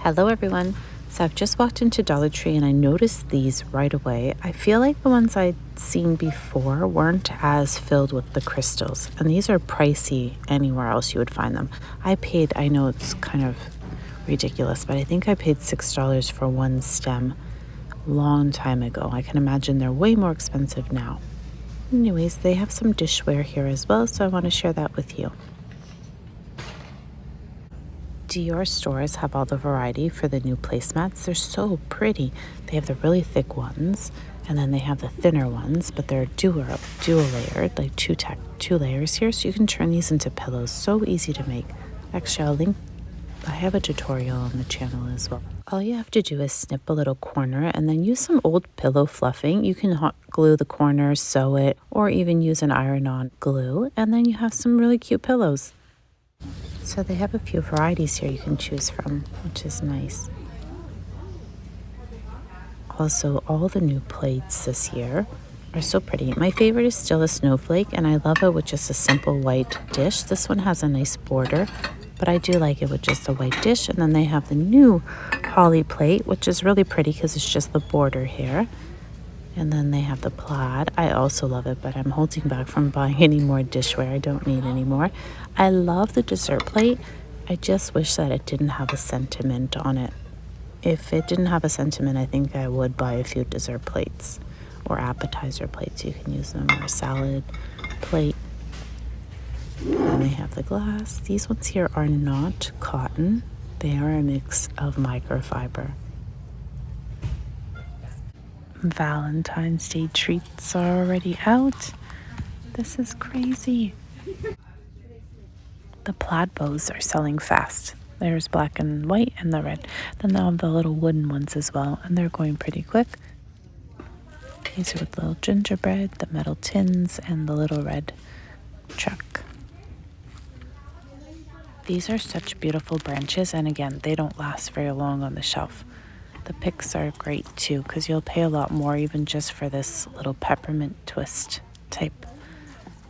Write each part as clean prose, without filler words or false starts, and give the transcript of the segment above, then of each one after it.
Hello everyone. So I've just walked into Dollar Tree and I noticed these right away. I feel like the ones I'd seen before weren't as filled with the crystals, and these are pricey anywhere else you would find them. I know it's kind of ridiculous, but I think I paid $6 for one stem a long time ago. I can imagine they're way more expensive now. Anyways, they have some dishware here as well, so I want to share that with you. Do your stores have all the variety for the new placemats? They're so pretty. They have the really thick ones, and then they have the thinner ones, but they're dual layered, like two layers here, so you can turn these into pillows. So easy to make. Actually, I have a tutorial on the channel as well. All you have to do is snip a little corner and then use some old pillow fluffing. You can hot glue the corner, sew it, or even use an iron-on glue, and then you have some really cute pillows. So they have a few varieties here you can choose from, which is nice. Also, all the new plates this year are so pretty. My favorite is still a snowflake, and I love it with just a simple white dish. This one has a nice border, but I do like it with just a white dish. And then they have the new holly plate, which is really pretty because it's just the border here. And then they have the plaid. I also love it, but I'm holding back from buying any more dishware. I don't need any more. I love the dessert plate. I just wish that it didn't have a sentiment on it. If it didn't have a sentiment, I think I would buy a few dessert plates or appetizer plates. You can use them, or a salad plate. And they have the glass. These ones here are not cotton. They are a mix of microfiber. Valentine's Day treats are already out. This is crazy. The plaid bows are selling fast. There's black and white and the red. Then they'll have the little wooden ones as well, and they're going pretty quick. These are with little gingerbread, the metal tins, and the little red truck. These are such beautiful branches, and again, they don't last very long on the shelf. The picks are great too, because you'll pay a lot more even just for this little peppermint twist type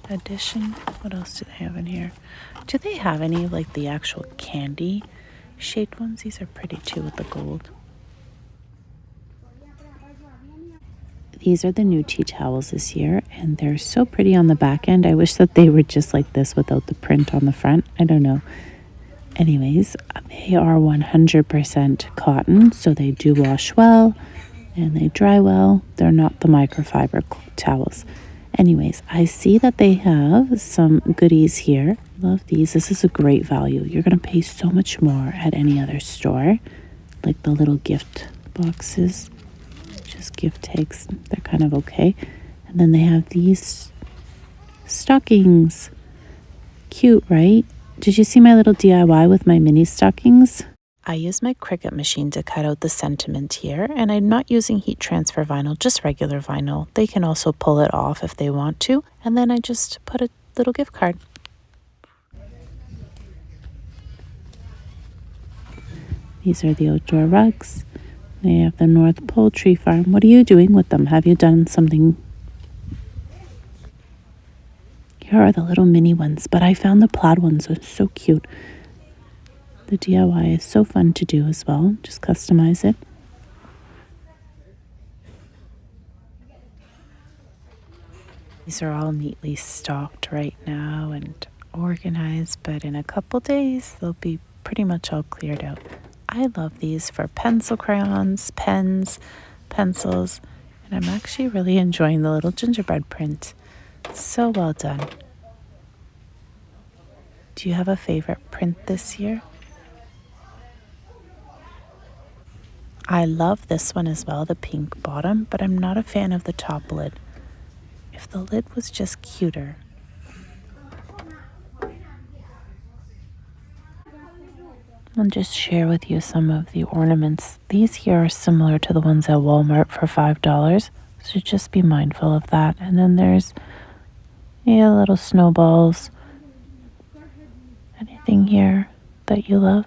edition. What else do they have in here? Do they have any like the actual candy shaped ones? These are pretty too with the gold. These are the new tea towels this year, and they're so pretty on the back end. I wish that they were just like this without the print on the front. I don't know. Anyways, they are 100% cotton, so they do wash well and they dry well. They're not the microfiber towels. Anyways, I see that they have some goodies here. Love these. This is a great value. You're going to pay so much more at any other store. Like the little gift boxes, just gift tags. They're kind of okay. And then they have these stockings. Cute, right? Did you see my little DIY with my mini stockings? I use my Cricut machine to cut out the sentiment here, and I'm not using heat transfer vinyl, just regular vinyl. They can also pull it off if they want to, and then I just put a little gift card. These are the outdoor rugs. They have the North Pole Tree Farm. What are you doing with them? Have you done something? Here are the little mini ones, but I found the plaid ones are so cute. The DIY is so fun to do as well. Just customize it. These are all neatly stocked right now and organized, but in a couple days they'll be pretty much all cleared out. I love these for pencil crayons, pens, pencils, and I'm actually really enjoying the little gingerbread print. So well done. Do you have a favorite print this year? I love this one as well, the pink bottom, but I'm not a fan of the top lid. If the lid was just cuter. I'll just share with you some of the ornaments. These here are similar to the ones at Walmart for $5, so just be mindful of that. And then there's little snowballs. Anything here that you love?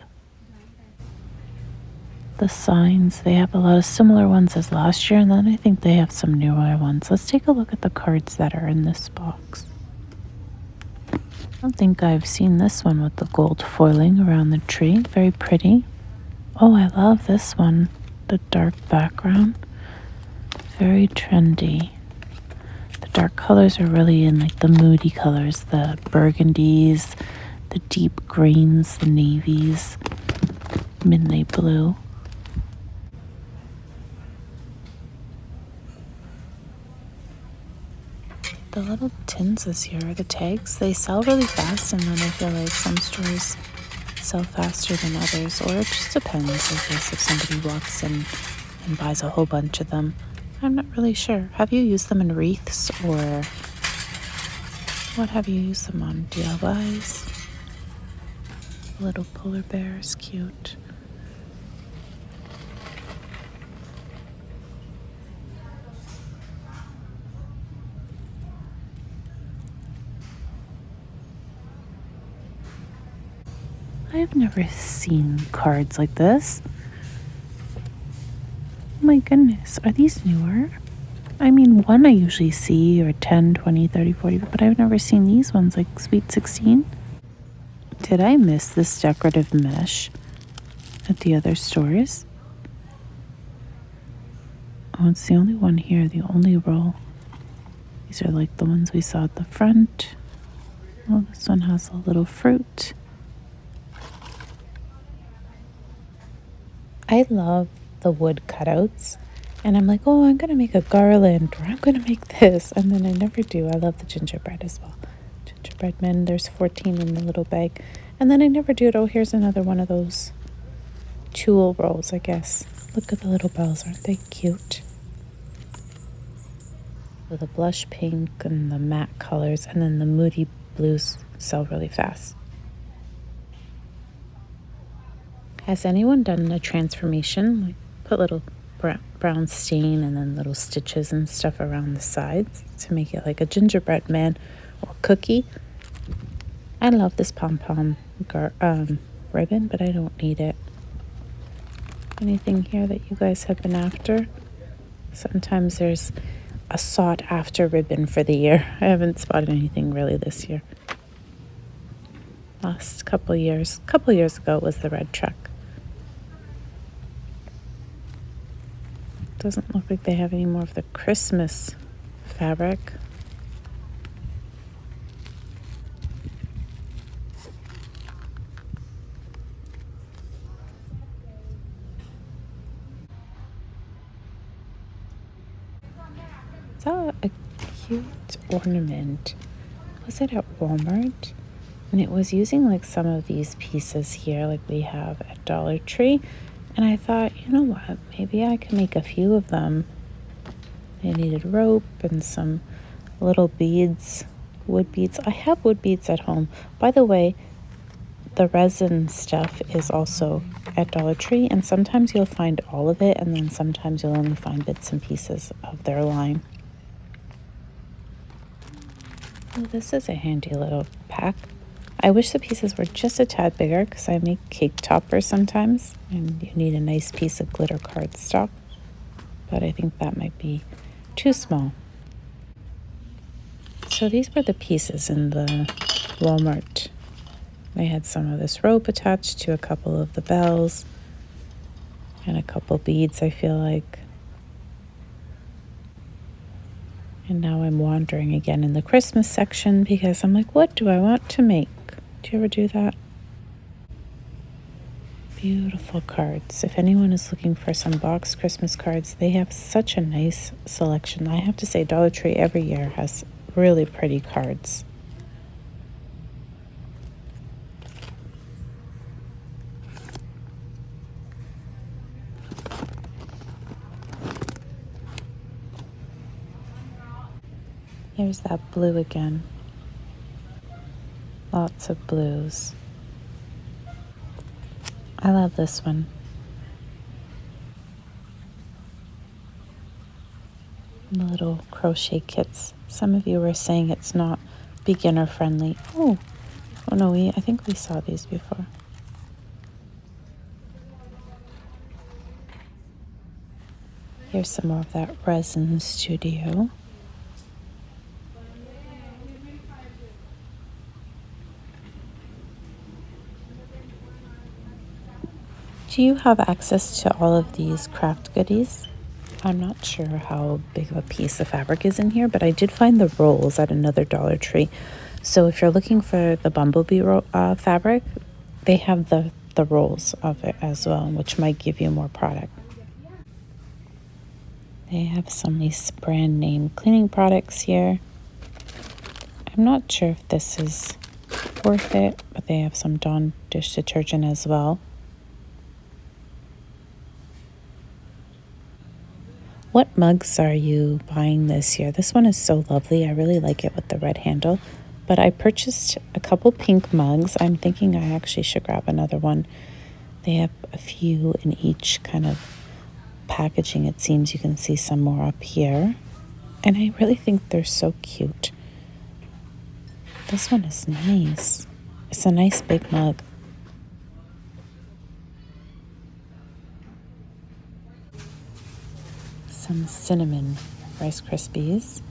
The signs, they have a lot of similar ones as last year, and then I think they have some newer ones. Let's take a look at the cards that are in this box. I don't think I've seen this one with the gold foiling around the tree. Very pretty. Oh, I love this one. The dark background. Very trendy. The dark colors are really in like the moody colors, the burgundies, the deep greens, the navies, midnight blue. The little tins this year, the tags, they sell really fast, and then I feel like some stores sell faster than others, or it just depends, I guess, if somebody walks in and buys a whole bunch of them. I'm not really sure. Have you used them in wreaths, or what have you used them on? DIYs? Little polar bears, cute. I have never seen cards like this. Oh my goodness, are these newer? I mean, one I usually see, or 10, 20, 30, 40, but I've never seen these ones, like Sweet 16. Did I miss this decorative mesh at the other stores? Oh, it's the only one here, the only roll. These are like the ones we saw at the front. Oh, this one has a little fruit. I love the wood cutouts, and I'm like, oh, I'm gonna make a garland, or I'm gonna make this, and then I never do. I love the gingerbread as well. Gingerbread Men, there's 14 in the little bag, and then I never do it. Oh, here's another one of those tulle rolls, I guess. Look at the little bells, aren't they cute? With the blush pink and the matte colors, and then the moody blues sell really fast. Has anyone done a transformation? Like put little brown stain and then little stitches and stuff around the sides to make it like a gingerbread man or cookie. I love this pom-pom ribbon, but I don't need it. Anything here that you guys have been after? Sometimes there's a sought-after ribbon for the year. I haven't spotted anything really this year. Last couple years ago it was the red truck. Doesn't look like they have any more of the Christmas fabric. I saw a cute ornament. Was it at Walmart? And it was using like some of these pieces here, like we have at Dollar Tree. And I thought, you know what, maybe I can make a few of them. I needed rope and some little beads, wood beads. I have wood beads at home. By the way, the resin stuff is also at Dollar Tree, and sometimes you'll find all of it, and then sometimes you'll only find bits and pieces of their line. Oh, this is a handy little pack. I wish the pieces were just a tad bigger because I make cake toppers sometimes, and you need a nice piece of glitter cardstock, but I think that might be too small. So these were the pieces in the Walmart. They had some of this rope attached to a couple of the bells and a couple beads, I feel like. And now I'm wandering again in the Christmas section because I'm like, what do I want to make? Do you ever do that? Beautiful cards. If anyone is looking for some boxed Christmas cards, they have such a nice selection. I have to say, Dollar Tree every year has really pretty cards. Here's that blue again. Lots of blues. I love this one. The little crochet kits. Some of you were saying it's not beginner friendly. Oh no, I think we saw these before. Here's some more of that resin studio. Do you have access to all of these craft goodies? I'm not sure how big of a piece of fabric is in here, but I did find the rolls at another Dollar Tree. So if you're looking for the bumblebee fabric, they have the rolls of it as well, which might give you more product. They have some of these brand name cleaning products here. I'm not sure if this is worth it, but they have some Dawn dish detergent as well. What mugs are you buying this year? This one is so lovely. I really like it with the red handle. But I purchased a couple pink mugs. I'm thinking I actually should grab another one. They have a few in each kind of packaging. It seems you can see some more up here. And I really think they're so cute. This one is nice. It's a nice big mug. Some cinnamon Rice Krispies.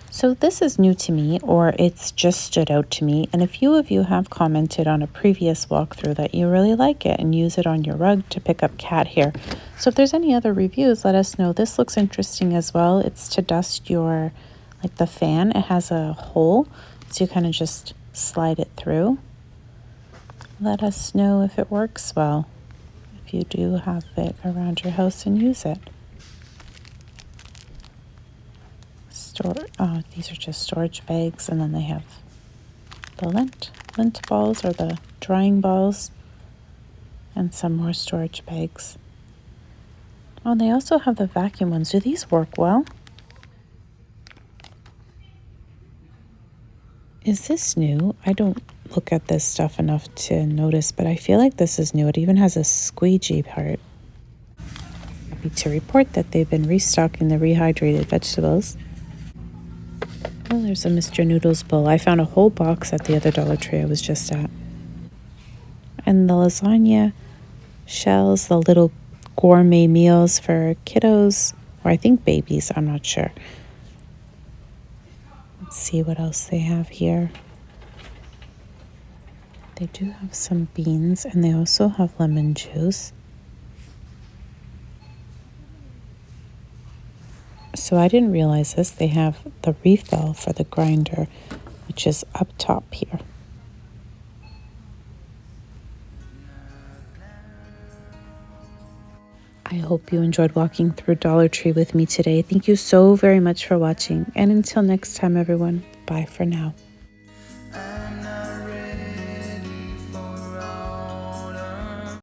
So this is new to me, or it's just stood out to me, and a few of you have commented on a previous walkthrough that you really like it and use it on your rug to pick up cat hair. So if there's any other reviews, let us know. This looks interesting as well. It's to dust your, like the fan. It has a hole, so you kind of just slide it through. Let us know if it works well, if you do have it around your house and use it. Oh, these are just storage bags, and then they have the lint balls, or the drying balls, and some more storage bags. Oh, and they also have the vacuum ones. Do these work well? Is this new? I don't look at this stuff enough to notice, but I feel like this is new. It even has a squeegee part. Happy to report that they've been restocking the rehydrated vegetables. Oh, there's a Mr. Noodles bowl. I found a whole box at the other Dollar Tree I was just at. And the lasagna shells, the little gourmet meals for kiddos, or I think babies, I'm not sure. Let's see what else they have here. They do have some beans, and they also have lemon juice. So I didn't realize this. They have the refill for the grinder, which is up top here. I hope you enjoyed walking through Dollar Tree with me today. Thank you so very much for watching. And until next time, everyone, bye for now.